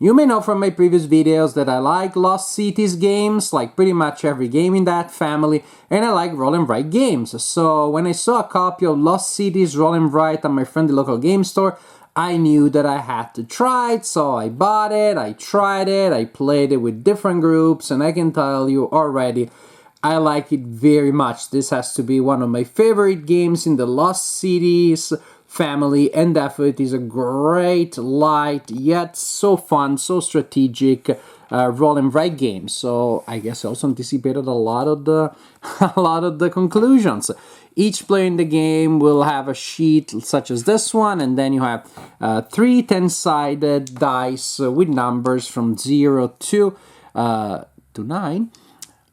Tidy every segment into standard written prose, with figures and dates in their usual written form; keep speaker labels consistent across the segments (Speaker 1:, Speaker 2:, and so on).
Speaker 1: You may know from my previous videos that I like Lost Cities games, like pretty much every game in that family, and I like roll and write games. So when I saw a copy of Lost Cities Roll and Write at my friendly local game store, I knew that I had to try it, so I bought it, I tried it, I played it with different groups, and I can tell you already, I like it very much. This has to be one of my favorite games in the Lost Cities family, and definitely it is a great, light, yet so fun, so strategic roll and write game. So I guess I also anticipated a lot of the conclusions. Each player in the game will have a sheet such as this one, and then you have 3 10-sided dice with numbers from 0 to 9,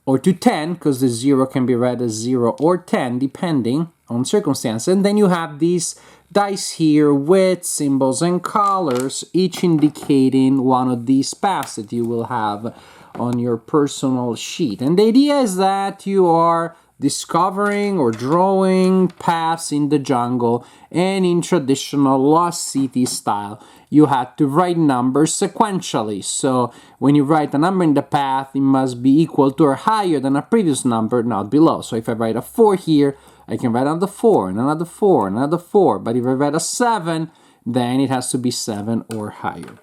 Speaker 1: or to 10, because the 0 can be read as 0 or 10, depending on circumstance. And then you have these dice here with symbols and colors, each indicating one of these paths that you will have on your personal sheet. And the idea is that you are discovering or drawing paths in the jungle, and in traditional Lost City style, you had to write numbers sequentially. So when you write a number in the path, it must be equal to or higher than a previous number, not below. So if I write a 4 here, I can write another 4, and another 4, and another 4. But if I write a 7, then it has to be 7 or higher.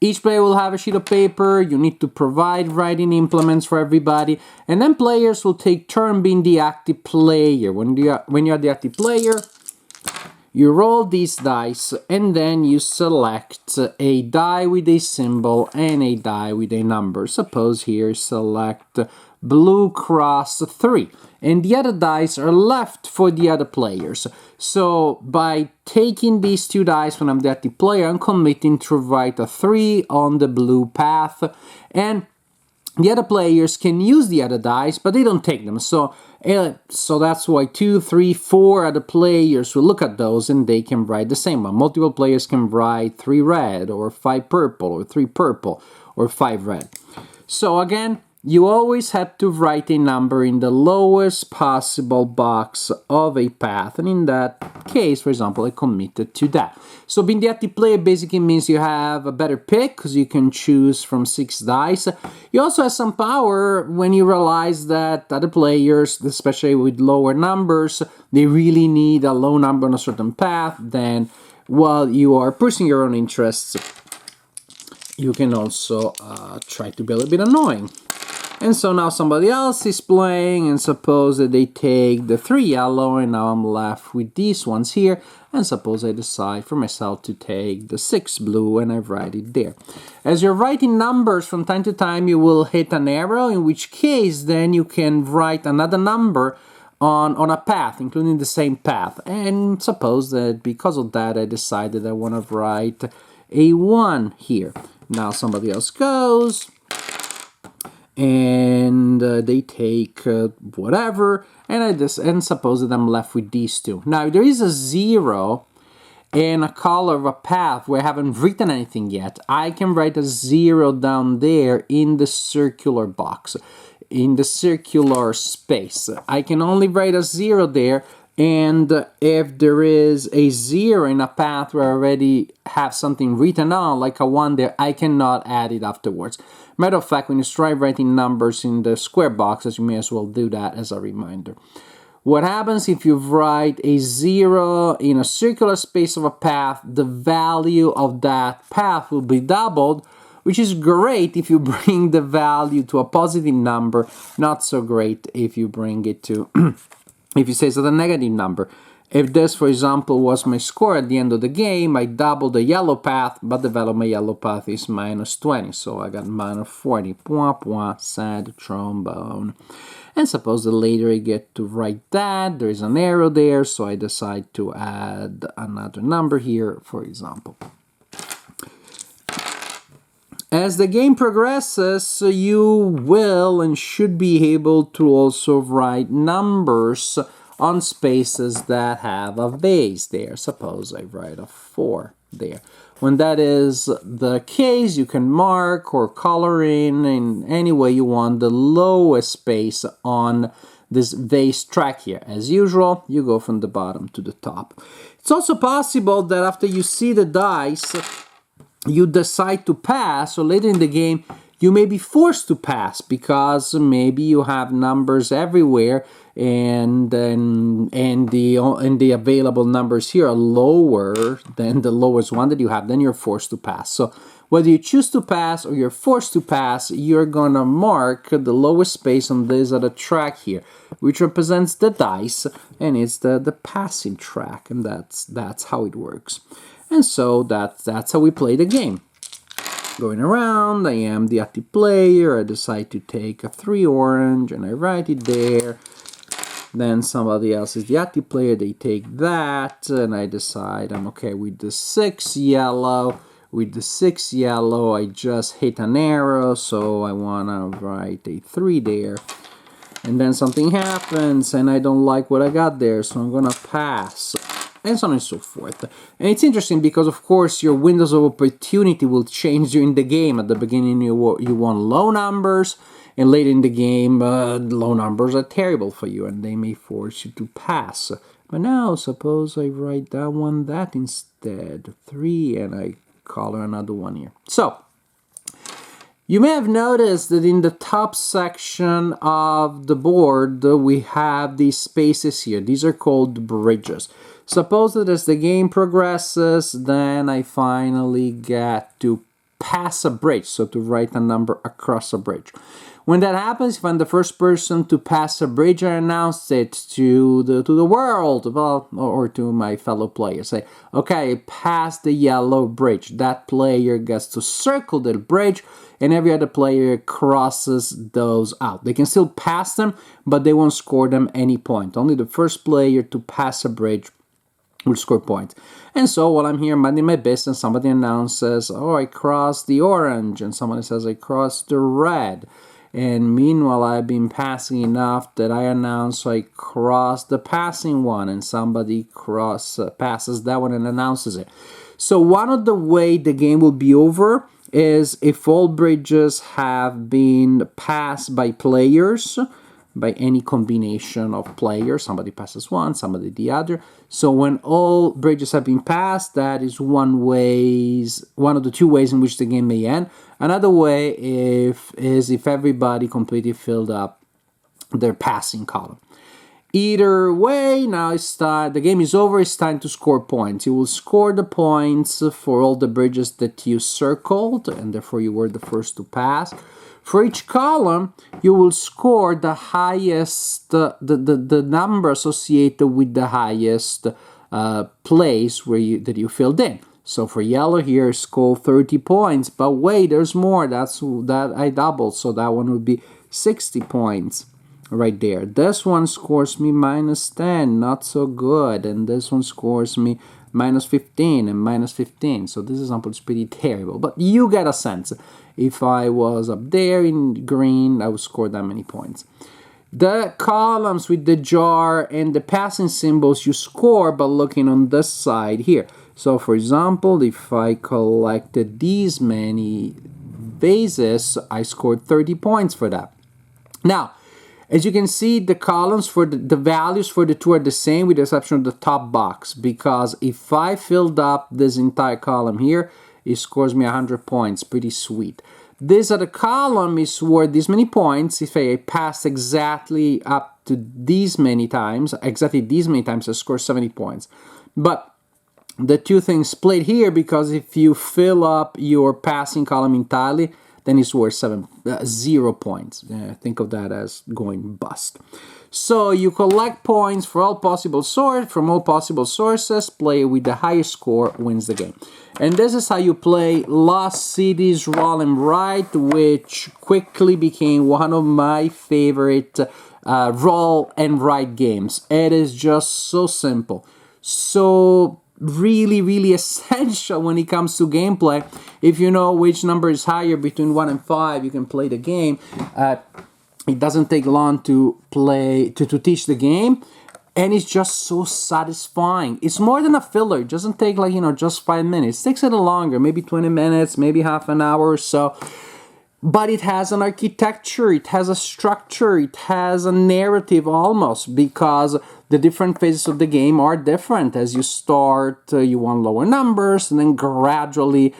Speaker 1: Each player will have a sheet of paper. You need to provide writing implements for everybody. And then players will take turn being the active player. When you are the active player, you roll these dice, and then you select a die with a symbol and a die with a number. Suppose here, select blue cross 3. And the other dice are left for the other players. So by taking these 2 dice when I'm the active player, I'm committing to write a 3 on the blue path, and the other players can use the other dice, but they don't take them. So that's why 2, 3, 4 other players will look at those, and they can write the same one. Multiple players can write 3 red, or 5 purple, or 3 purple, or 5 red. So again, you always had to write a number in the lowest possible box of a path, and in that case, for example, I committed to that. So being the active player basically means you have a better pick, because you can choose from 6 dice. You also have some power when you realize that other players, especially with lower numbers, they really need a low number on a certain path. Then while you are pursuing your own interests, you can also try to be a little bit annoying. And so now somebody else is playing, and suppose that they take the 3 yellow, and now I'm left with these ones here, and suppose I decide for myself to take the 6 blue, and I write it there. As you're writing numbers, from time to time you will hit an arrow, in which case then you can write another number on a path, including the same path. And suppose that because of that I decided I want to write a 1 here. Now somebody else goes, and they take whatever, and suppose that I'm left with these 2. Now, if there is a 0 and a color of a path where I haven't written anything yet, I can write a 0 down there in the circular box, in the circular space. I can only write a 0 there, and if there is a 0 in a path where I already have something written on, like a 1 there, I cannot add it afterwards. Matter of fact, when you try writing numbers in the square boxes, you may as well do that as a reminder. What happens if you write a 0 in a circular space of a path, the value of that path will be doubled, which is great if you bring the value to a positive number, not so great if you bring it to, if you say it's a negative number. If this, for example, was my score at the end of the game, I doubled the yellow path, but the value of my yellow path is minus 20, so I got minus 40. Point, point, sad trombone. And suppose that later I get to write that, there is an arrow there, so I decide to add another number here, for example. As the game progresses, you will and should be able to also write numbers on spaces that have a vase there. Suppose I write a 4 there. When that is the case, you can mark or color in any way you want the lowest space on this vase track here. As usual, you go from the bottom to the top. It's also possible that after you see the dice, you decide to pass, or later in the game, you may be forced to pass because maybe you have numbers everywhere, and the available numbers here are lower than the lowest one that you have. Then you're forced to pass. So whether you choose to pass or you're forced to pass, you're gonna mark the lowest space on this other track here, which represents the dice, and it's the passing track, and that's how it works. And so that's how we play the game. Going around, I am the active player, I decide to take a 3 orange and I write it there. Then somebody else is the active player, they take that, and I decide I'm okay with the 6 yellow. With the 6 yellow, I just hit an arrow, so I wanna write a 3 there. And then something happens and I don't like what I got there, so I'm gonna pass. And so on and so forth. And it's interesting because, of course, your windows of opportunity will change during the game. At the beginning, you want low numbers, and later in the game, low numbers are terrible for you, and they may force you to pass. But now, suppose I write that instead, 3, and I color another one here. So, you may have noticed that in the top section of the board, we have these spaces here. These are called bridges. Suppose that as the game progresses, then I finally get to pass a bridge, so to write a number across a bridge. When that happens, if I'm the first person to pass a bridge, I announce it to the world, well, or to my fellow players. Say, okay, pass the yellow bridge. That player gets to circle the bridge, and every other player crosses those out. They can still pass them, but they won't score them any point. Only the first player to pass a bridge will score points. And so while I'm here minding my business, somebody announces, oh, I crossed the orange, and somebody says I crossed the red. And meanwhile, I've been passing enough that I announce I crossed the passing one, and somebody passes that one and announces it. So one of the way the game will be over is if all bridges have been passed by players, by any combination of players. Somebody passes one, somebody the other. So when all bridges have been passed, that is one of the two ways in which the game may end. Another way is if everybody completely filled up their passing column. Either way, now the game is over, it's time to score points. You will score the points for all the bridges that you circled, and therefore you were the first to pass. For each column, you will score the highest, the number associated with the highest place that you filled in. So for yellow here, score 30 points. But wait, there's more. That I doubled, so that one would be 60 points right there. This one scores me minus 10, not so good. And this one scores me minus 15 and minus 15. So this example is pretty terrible. But you get a sense. If I was up there in green, I would score that many points. The columns with the jar and the passing symbols you score by looking on this side here. So for example, if I collected these many vases, I scored 30 points for that. Now, as you can see, the columns for the values for the two are the same with the exception of the top box, because if I filled up this entire column here, it scores me 100 points. Pretty sweet. This other column is worth this many points. If I pass exactly up to these many times, I score 70 points. But the two things split here, because if you fill up your passing column entirely, then it's worth 0 points. Think of that as going bust. So you collect points from all possible sources, play with the highest score wins the game. And this is how you play Lost Cities Roll and Write, which quickly became one of my favorite roll and write games. It is just so simple, so really, really essential when it comes to gameplay. If you know which number is higher between 1 and 5, you can play the game. It doesn't take long to teach the game, and it's just so satisfying. It's more than a filler. It doesn't take just 5 minutes. It takes a little longer, maybe 20 minutes, maybe half an hour or so. But it has an architecture, it has a structure, it has a narrative almost, because the different phases of the game are different. As you start, you want lower numbers, and then gradually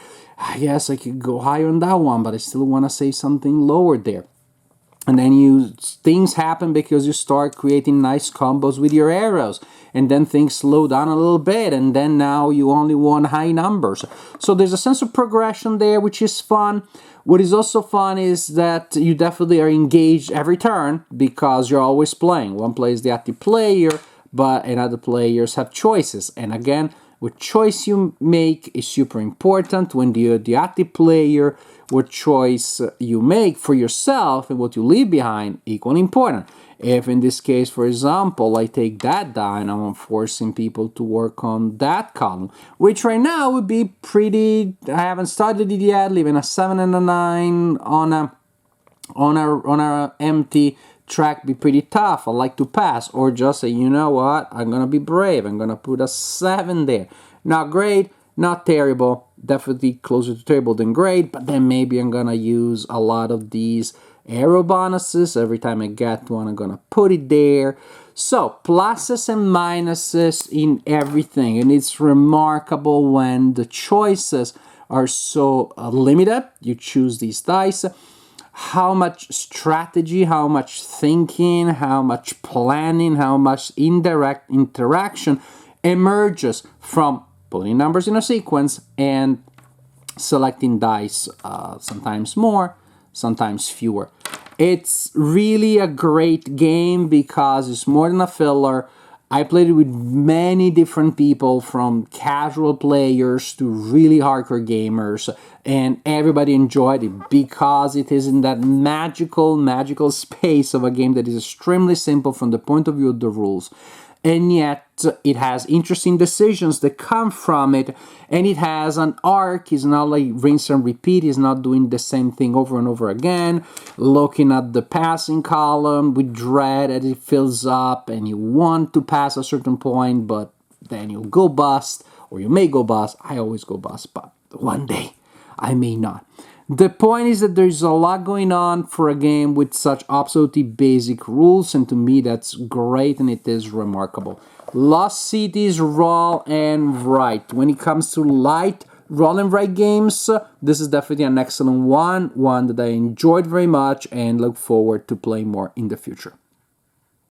Speaker 1: Yes, I could go higher on that one, but I still want to say something lower there. And then things happen because you start creating nice combos with your arrows, and then things slow down a little bit, and then now you only want high numbers. So there's a sense of progression there, which is fun. What is also fun is that you definitely are engaged every turn because you're always playing. One player is the active player, but another players have choices. And again, what choice you make is super important. When you're the active player, what choice you make for yourself and what you leave behind, equally important. If in this case, for example, I take that die and I'm forcing people to work on that column, which right now would be pretty, I haven't started it yet, leaving a 7 and a 9 on a empty track be pretty tough. I like to pass, or just say, you know what, I'm gonna be brave, I'm gonna put a 7 there. Not great, not terrible, definitely closer to terrible than great, but then maybe I'm gonna use a lot of these arrow bonuses. Every time I get one, I'm gonna put it there. So pluses and minuses in everything, and it's remarkable when the choices are so limited. You choose these dice, how much strategy, how much thinking, how much planning, how much indirect interaction emerges from putting numbers in a sequence and selecting dice, sometimes more, sometimes fewer. It's really a great game because it's more than a filler. I played it with many different people, from casual players to really hardcore gamers, and everybody enjoyed it because it is in that magical space of a game that is extremely simple from the point of view of the rules. And yet it has interesting decisions that come from it, and it has an arc. It's not like rinse and repeat. It's not doing the same thing over and over again, looking at the passing column with dread as it fills up, and you want to pass a certain point, but then you'll go bust, or you may go bust. I always go bust, but one day I may not. The point is that there's a lot going on for a game with such absolutely basic rules, and to me that's great, and it is remarkable. Lost Cities Roll and Write. When it comes to light roll and write games, this is definitely an excellent one that I enjoyed very much and look forward to playing more in the future.